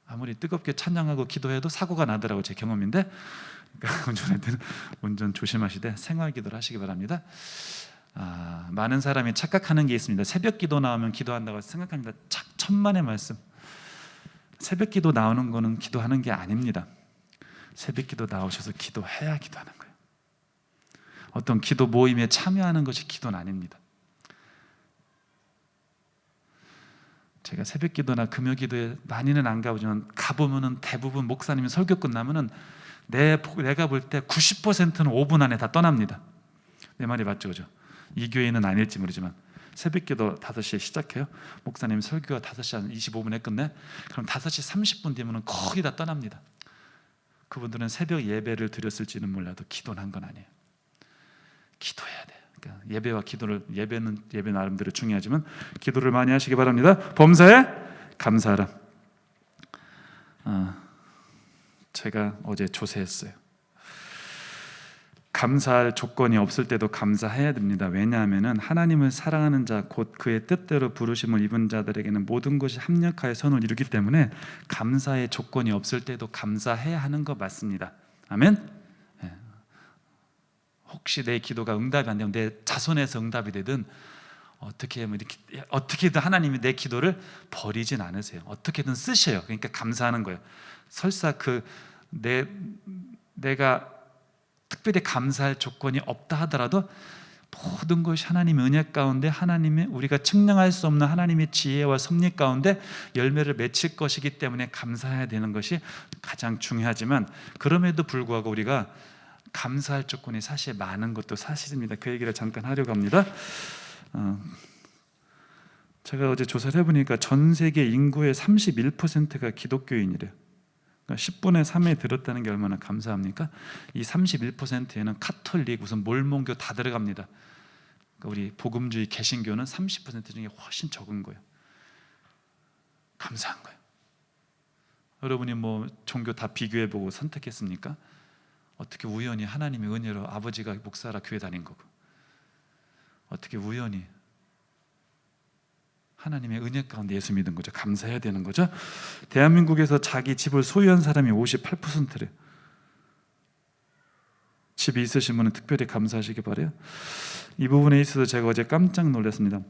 S1: 아무리 뜨겁게 찬양하고 기도해도 사고가 나더라고, 제 경험인데. 그러니까 운전할 때는 운전 조심하시되 생활 기도를 하시기 바랍니다. 많은 사람이 착각하는 게 있습니다. 새벽 기도 나오면 기도한다고 생각합니다. 천만의 말씀. 새벽 기도 나오는 거는 기도하는 게 아닙니다. 새벽 기도 나오셔서 기도해야 기도하는 거예요. 어떤 기도 모임에 참여하는 것이 기도는 아닙니다. 제가 새벽 기도나 금요 기도에 많이는 안 가보지만, 가보면은 대부분 목사님이 설교 끝나면은 내가 볼 때 90%는 5분 안에 다 떠납니다. 내 말이 맞죠, 그죠? 이 교회는 아닐지 모르지만 새벽 기도 5시에 시작해요. 목사님 설교가 5시 한 25분에 끝내. 그럼 5시 30분 뒤면 거의 다 떠납니다. 그분들은 새벽 예배를 드렸을지는 몰라도 기도는 한 건 아니에요. 기도해야 돼요. 그러니까 예배와 기도를, 예배는 예배 나름대로 중요하지만 기도를 많이 하시기 바랍니다. 범사에 감사하라. 제가 어제 조사했어요. 감사할 조건이 없을 때도 감사해야 됩니다. 왜냐하면 하나님을 사랑하는 자, 곧 그의 뜻대로 부르심을 입은 자들에게는 모든 것이 합력하여 선을 이루기 때문에 감사의 조건이 없을 때도 감사해야 하는 거 맞습니다. 아멘. 혹시 내 기도가 응답이 안 되면, 내 자손에서 응답이 되든 어떻게든 하나님이 내 기도를 버리진 않으세요. 어떻게든 쓰셔요. 그러니까 감사하는 거예요. 설사 내가 특별히 감사할 조건이 없다 하더라도 모든 것이 하나님의 은혜 가운데, 하나님의 우리가 측량할 수 없는 하나님의 지혜와 섭리 가운데 열매를 맺힐 것이기 때문에 감사해야 되는 것이 가장 중요하지만, 그럼에도 불구하고 우리가 감사할 조건이 사실 많은 것도 사실입니다. 그 얘기를 잠깐 하려고 합니다. 제가 어제 조사를 해보니까 전 세계 인구의 31%가 기독교인이래요. 그러니까 10분의 3에 들었다는 게 얼마나 감사합니까? 이 31%에는 카톨릭, 무슨 몰몬교 다 들어갑니다. 그러니까 우리 복음주의 개신교는 30% 중에 훨씬 적은 거예요. 감사한 거예요. 여러분이 뭐 종교 다 비교해보고 선택했습니까? 어떻게 우연히 하나님의 은혜로 아버지가 목사라 교회 다닌 거고, 어떻게 우연히 하나님의 은혜 가운데 예수 믿은 거죠. 감사해야 되는 거죠. 대한민국에서 자기 집을 소유한 사람이 58%래요. 집이 있으신 분은 특별히 감사하시기 바라요. 이 부분에 있어서 제가 어제 깜짝 놀랐습니다.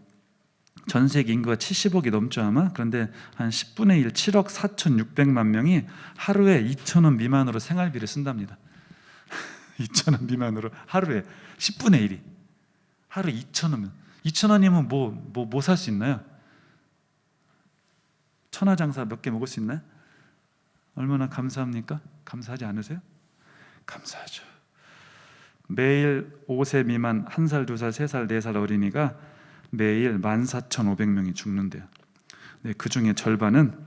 S1: 전 세계 인구가 70억이 넘죠 아마. 그런데 한 10분의 1, 7억 4,600만 명이 하루에 2,000원 미만으로 생활비를 쓴답니다. 2,000원 미만으로 하루에 10분의 1이 하루에 2,000원. 2,000원이면 뭐 살 수 있나요? 천하장사 몇 개 먹을 수 있나요? 얼마나 감사합니까? 감사하지 않으세요? 감사하죠. 매일 5세 미만 1살, 2살, 3살, 4살 어린이가 매일 14,500명이 죽는데요. 네, 그 중에 절반은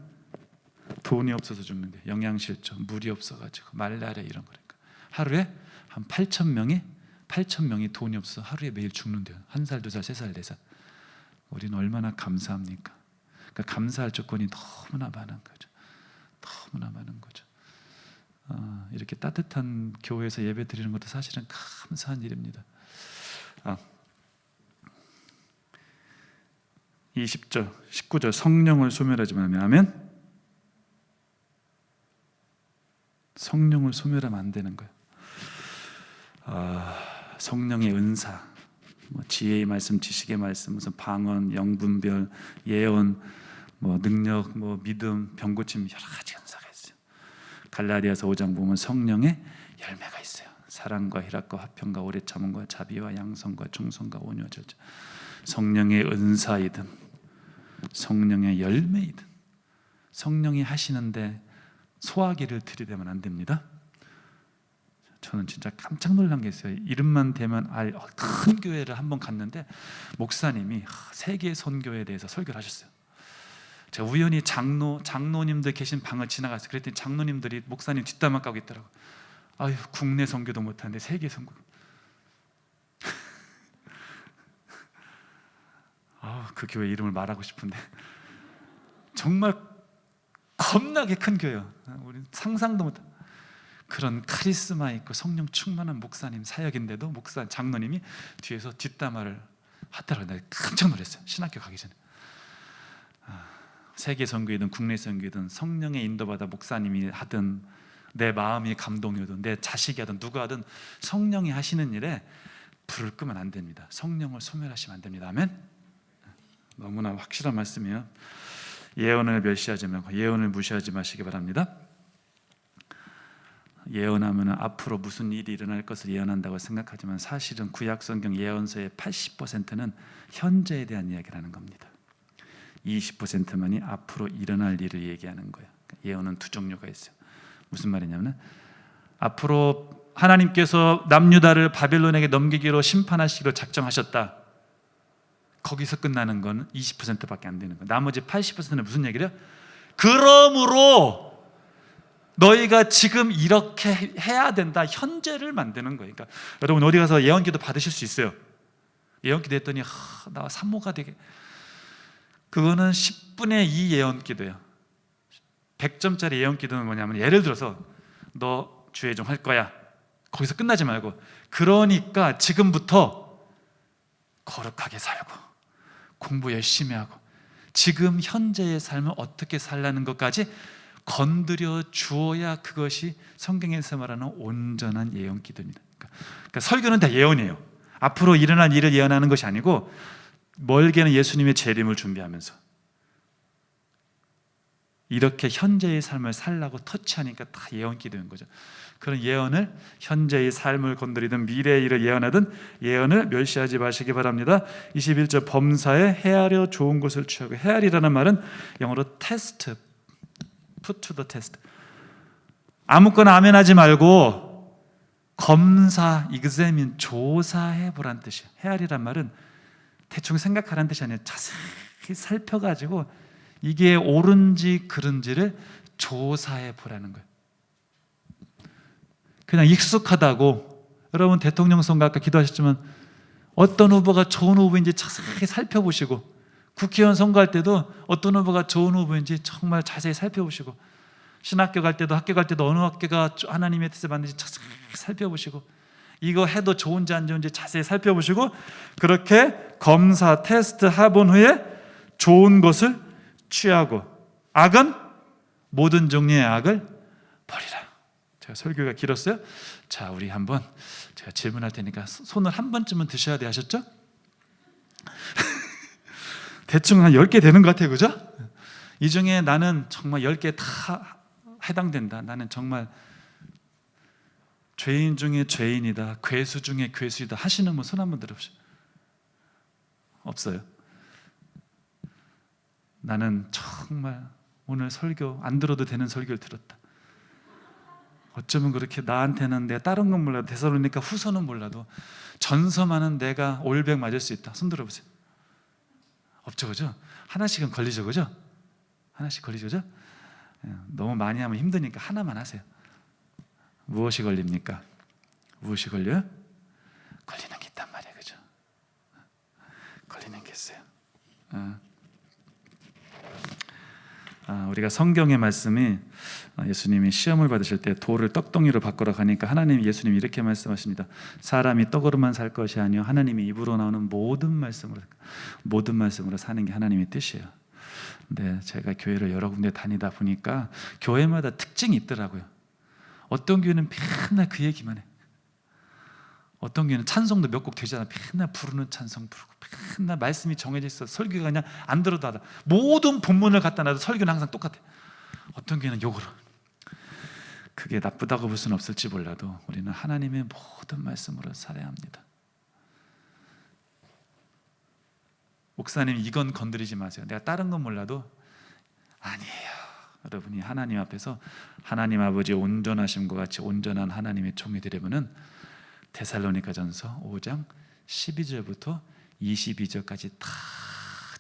S1: 돈이 없어서 죽는데, 영양실조, 물이 없어가지고 말라리아 이런 거니까. 하루에 한 8,000명이 돈이 없어서 하루에 매일 죽는데요. 1살, 2살, 3살, 4살. 우리는 얼마나 감사합니까? 그러니까 감사할 조건이 너무나 많은 거죠. 너무나 많은 거죠. 이렇게 따뜻한 교회에서 예배 드리는 것도 사실은 감사한 일입니다. 20절, 19절 성령을 소멸하지 말며. 아멘. 성령을 소멸하면 안 되는 거예요. 성령의 은사, 지혜의 말씀, 지식의 말씀, 무슨 방언, 영분별, 예언, 능력, 믿음, 병고침, 여러 가지 은사가 있어요. 갈라디아서 5장 보면 성령의 열매가 있어요. 사랑과 희락과 화평과 오래 참음과 자비와 양성과 충성과 온유와 절제. 성령의 은사이든 성령의 열매이든 성령이 하시는데 소화기를 들이대면 안 됩니다. 저는 진짜 깜짝 놀란 게 있어요. 이름만 대면 큰 교회를 한번 갔는데 목사님이 세계 선교에 대해서 설교를 하셨어요. 제가 우연히 장로님들 계신 방을 지나갔어요. 그랬더니 장로님들이 목사님 뒷담화 까고 있더라고요. 아유, 국내 선교도 못하는데 세계 선교. 그 교회 이름을 말하고 싶은데 정말 겁나게 큰 교회예요. 우리 상상도 못한 그런 카리스마 있고 성령 충만한 목사님 사역인데도 장로님이 뒤에서 뒷담화를 하더라고요. 깜짝 놀랐어요. 신학교 가기 전에. 세계 선교이든 국내 선교이든 성령의 인도받아 목사님이 하든 내 마음이 감동이든 내 자식이 하든 누가 하든 성령이 하시는 일에 불을 끄면 안 됩니다. 성령을 소멸하시면 안 됩니다. 아멘. 너무나 확실한 말씀이에요. 예언을 멸시하지 말고 예언을 무시하지 마시기 바랍니다. 예언하면 앞으로 무슨 일이 일어날 것을 예언한다고 생각하지만 사실은 구약 성경 예언서의 80%는 현재에 대한 이야기를 하는 겁니다. 20%만이 앞으로 일어날 일을 얘기하는 거예요. 예언은 두 종류가 있어요. 무슨 말이냐면 앞으로 하나님께서 남유다를 바벨론에게 넘기기로 심판하시기로 작정하셨다. 거기서 끝나는 건 20%밖에 안 되는 거예요. 나머지 80%는 무슨 얘기래요? 그러므로 너희가 지금 이렇게 해야 된다. 현재를 만드는 거예요. 그러니까 여러분 어디 가서 예언기도 받으실 수 있어요. 예언기도 했더니 나 산모가 되게, 그거는 10분의 2 예언기도예요. 100점짜리 예언기도는 뭐냐면 예를 들어서 너 주의 종 할 거야. 거기서 끝나지 말고 그러니까 지금부터 거룩하게 살고 공부 열심히 하고 지금 현재의 삶을 어떻게 살라는 것까지 건드려 주어야 그것이 성경에서 말하는 온전한 예언 기도입니다. 그러니까 설교는 다 예언이에요. 앞으로 일어날 일을 예언하는 것이 아니고 멀게는 예수님의 재림을 준비하면서 이렇게 현재의 삶을 살라고 터치하니까 다 예언기 되는 거죠. 그런 예언을, 현재의 삶을 건드리든 미래의 일을 예언하든 예언을 멸시하지 마시기 바랍니다. 21절, 범사에 헤아려 좋은 것을 취하고, 헤아리라는 말은 영어로 테스트, put to the test. 아무거나 아멘하지 말고 검사, examine, 조사해 보란 뜻이에요. 헤아리란 말은 대충 생각하라는 뜻이 아니에요. 자세히 살펴가지고 이게 옳은지 그른지를 조사해 보라는 거예요. 그냥 익숙하다고, 여러분 대통령 선거 아까 기도하셨지만 어떤 후보가 좋은 후보인지 자세히 살펴보시고, 국회의원 선거할 때도 어떤 후보가 좋은 후보인지 정말 자세히 살펴보시고, 신학교 갈 때도, 학교 갈 때도 어느 학교가 하나님의 뜻을 받는지 자세히 살펴보시고, 이거 해도 좋은지 안 좋은지 자세히 살펴보시고, 그렇게 검사, 테스트 해본 후에 좋은 것을 취하고, 악은 모든 종류의 악을 버리라. 제가 설교가 길었어요? 자, 우리 한번 제가 질문할 테니까 손을 한 번쯤은 드셔야 돼, 하셨죠? 대충 한 10개 되는 것 같아요, 그죠? 이 중에 나는 정말 10개 다 해당된다, 나는 정말 죄인 중에 죄인이다, 괴수 중에 괴수이다 하시는 분 손 한번 들어보세요. 없어요? 나는 정말 오늘 설교 안 들어도 되는 설교를 들었다. 어쩌면 그렇게 나한테는, 내가 다른 건 몰라도, 데살로니가 후서는 몰라도 전서만은 내가 올백 맞을 수 있다. 손 들어보세요. 없죠, 그죠? 하나씩은 걸리죠, 그죠? 하나씩 걸리죠, 그죠? 너무 많이 하면 힘드니까 하나만 하세요. 무엇이 걸립니까? 무엇이 걸려요? 걸리는 게 있단 말이에요, 그죠? 걸리는 게 있어요. 우리가 성경의 말씀이, 예수님이 시험을 받으실 때 돌을 떡덩이로 바꾸러 가니까 예수님이 이렇게 말씀하십니다. 사람이 떡으로만 살 것이 아니요 하나님의 입으로 나오는 모든 말씀으로 사는 게 하나님의 뜻이에요. 근데 제가 교회를 여러 군데 다니다 보니까 교회마다 특징이 있더라고요. 어떤 교회는 맨날 그 얘기만 해. 어떤 교회는 찬송도 몇 곡 되잖아. 맨날 부르는 찬송 부르고, 맨날 말씀이 정해져 있어. 설교가 그냥 안 들어도 하다. 모든 본문을 갖다 놔도 설교는 항상 똑같아. 어떤 교회는 욕으로. 그게 나쁘다고 볼 수는 없을지 몰라도 우리는 하나님의 모든 말씀으로 살아야 합니다. 목사님, 이건 건드리지 마세요. 내가 다른 건 몰라도, 아니에요. 여러분이 하나님 앞에서 하나님 아버지의 온전하심과 같이 온전한 하나님의 종이 되려면은 데살로니가전서 5장 12절부터 22절까지 다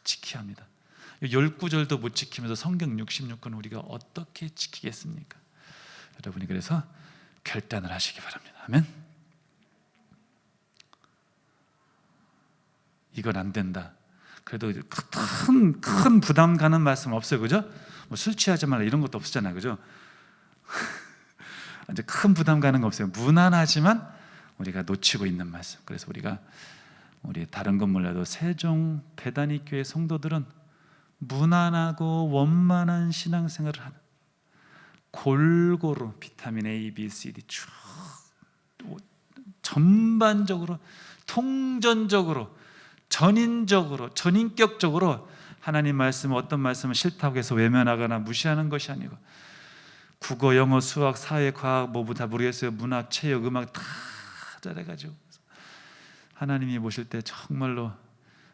S1: 지켜야 합니다. 19절도 못 지키면서 성경 66권 우리가 어떻게 지키겠습니까? 여러분이 그래서 결단을 하시기 바랍니다. 아멘. 이건 안 된다. 그래도 큰 부담 가는 말씀 없어요, 그죠? 뭐 술 취하지 말라 이런 것도 없었잖아요, 그죠? 이제 큰 부담 가는 거 없어요. 무난하지만 우리가 놓치고 있는 말씀. 그래서 우리 다른 건 몰라도 세종 배단위교회 성도들은 무난하고 원만한 신앙생활을 하는, 골고루 비타민 A, B, C, D 쭉 전반적으로, 통전적으로, 전인적으로, 전인격적으로 하나님 말씀, 어떤 말씀을 싫다고 해서 외면하거나 무시하는 것이 아니고, 국어, 영어, 수학, 사회, 과학, 뭐 다 모르겠어요. 문학, 체육, 음악 다 잘해가지고 하나님이 보실 때 정말로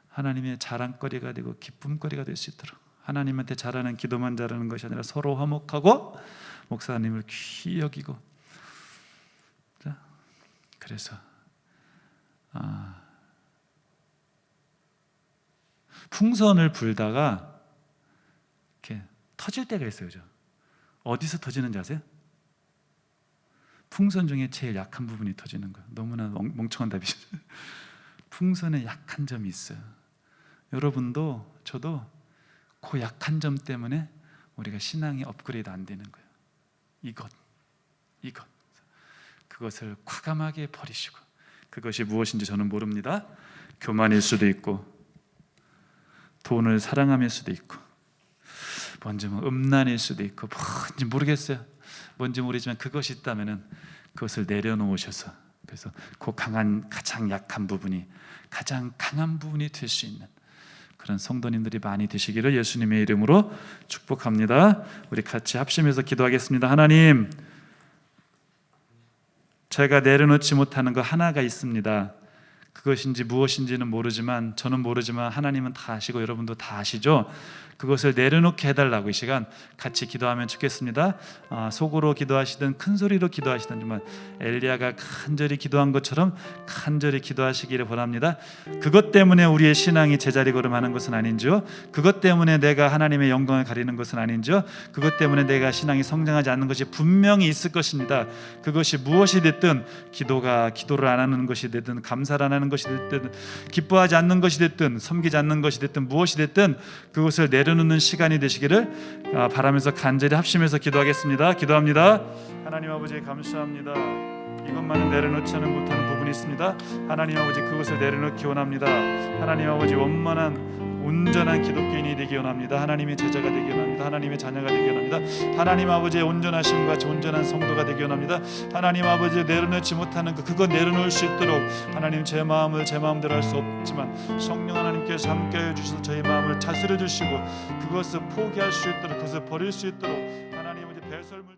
S1: 하나님의 자랑거리가 되고 기쁨거리가 될 수 있도록, 하나님한테 잘하는 기도만 잘하는 것이 아니라 서로 화목하고 목사님을 귀히 여기고. 자, 그래서 풍선을 불다가 이렇게 터질 때가 있어요, 그죠? 어디서 터지는지 아세요? 풍선 중에 제일 약한 부분이 터지는 거예요. 너무나 멍청한 답이죠. 풍선에 약한 점이 있어요. 여러분도 저도 그 약한 점 때문에 우리가 신앙이 업그레이드 안 되는 거예요. 이것 그것을 과감하게 버리시고, 그것이 무엇인지 저는 모릅니다. 교만일 수도 있고, 돈을 사랑함일 수도 있고, 뭔지 음란일 수도 있고, 뭔지 모르겠어요. 뭔지 모르지만 그것이 있다면은 그것을 내려놓으셔서, 그래서 그 가장 약한 부분이 가장 강한 부분이 될 수 있는 그런 성도님들이 많이 되시기를 예수님의 이름으로 축복합니다. 우리 같이 합심해서 기도하겠습니다. 하나님, 제가 내려놓지 못하는 거 하나가 있습니다. 그것인지 무엇인지는 모르지만, 저는 모르지만 하나님은 다 아시고 여러분도 다 아시죠? 그것을 내려놓게 해달라고 이 시간 같이 기도하면 좋겠습니다. 속으로 기도하시든 큰 소리로 기도하시든 정말 엘리야가 간절히 기도한 것처럼 간절히 기도하시기를 바랍니다. 그것 때문에 우리의 신앙이 제자리 걸음하는 것은 아닌지요? 그것 때문에 내가 하나님의 영광을 가리는 것은 아닌지요? 그것 때문에 내가 신앙이 성장하지 않는 것이 분명히 있을 것입니다. 그것이 무엇이 됐든, 기도를 안 하는 것이 됐든, 감사를 안 하는 것이 됐든, 기뻐하지 않는 것이 됐든, 섬기지 않는 것이 됐든, 무엇이 됐든 그것을 내려놓는 시간이 되시기를 바라면서 간절히 합심해서 기도하겠습니다. 기도합니다. 하나님 아버지, 감사합니다. 이것만은 내려놓지 못하는 부분이 있습니다. 하나님 아버지, 그것을 내려놓기 원합니다. 하나님 아버지, 원만한 온전한 기독교인이 되기 원합니다. 하나님의 제자가 되기 원합니다. 하나님의 자녀가 되기 원합니다. 하나님 아버지의 온전하심과 같이 온전한 성도가 되기 원합니다. 하나님 아버지, 내려놓지 못하는 그거 내려놓을 수 있도록, 하나님, 제 마음을 제 마음대로 할 수 없지만 성령 하나님께서 함께해 주셔서 저희 마음을 다스려 주시고 그것을 포기할 수 있도록, 그것을 버릴 수 있도록 하나님 아버지 배설물